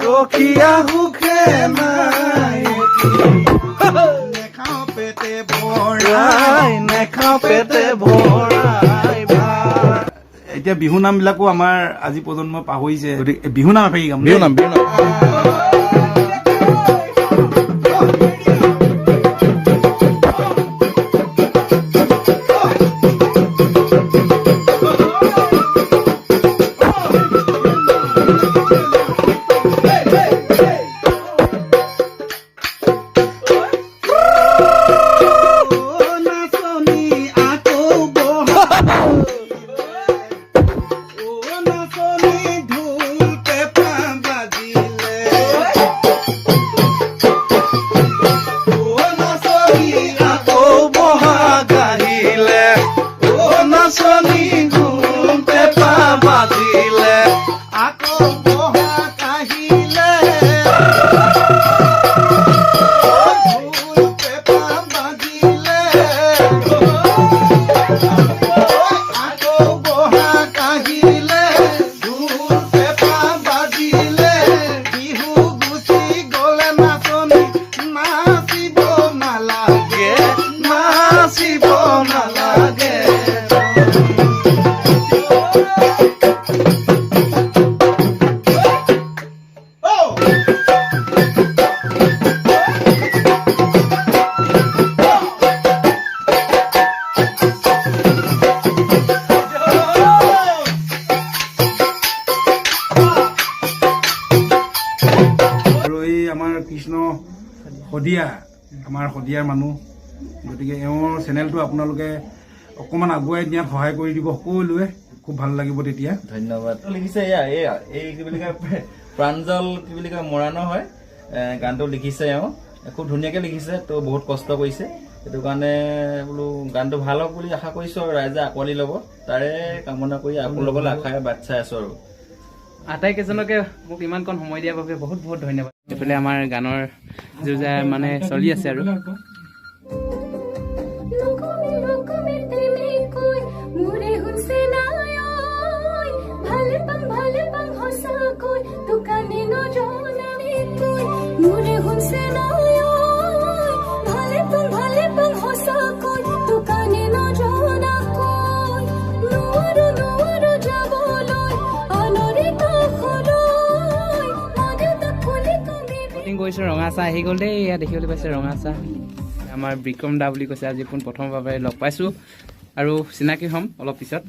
ৰখিয়া সুখে নাই নেখাওঁ পেটে ভৰাই ভাত। এতিয়া বিহু নাম বিলাকো আমাৰ আজি প্ৰজন্ম পাহৰিছে, গতিকে বিহু নাম এফাকি গাম। বিহু নাম কৃষ্ণ শদিয়া, আমাৰ শদিয়াৰ মানুহ, গতিকে এওঁৰ চেনেলটো আপোনালোকে অকণমান আগুৱাই দিয়াত সহায় কৰি দিব সকলোৱে, খুব ভাল লাগিব তেতিয়া। ধন্যবাদ। লিখিছে এই কি বুলি কয় প্ৰাঞ্জল কি বুলি কয় মৰাণৰ হয়, গানটো লিখিছে এওঁ, খুব ধুনীয়াকে লিখিছে, তো বহুত কষ্ট কৰিছে, সেইটো কাৰণে বোলো গানটো ভাল হওক বুলি আশা কৰিছো আৰু ৰাইজে আঁকোৱালি ল'ব, তাৰে কামনা কৰি আকৌ ল'বলৈ আশাৰে বাট চাই আছো। আৰু আটাইকেইজনকে মোক ইমানকণ সময় দিয়াৰ বাবে বহুত বহুত ধন্যবাদ। এইফালে আমাৰ গানৰ যুঁজা মানে চলি আছে আৰু গৈছো। ৰঙা চাহ আহি গ'ল দেই, এয়া দেখিবলৈ পাইছে ৰঙা চাহ। আমাৰ বিক্ৰম দা বুলি কৈছে, আজি প্ৰথমবাৰ লগ পাইছো আৰু চিনাকি হ'ম অলপ পিছত।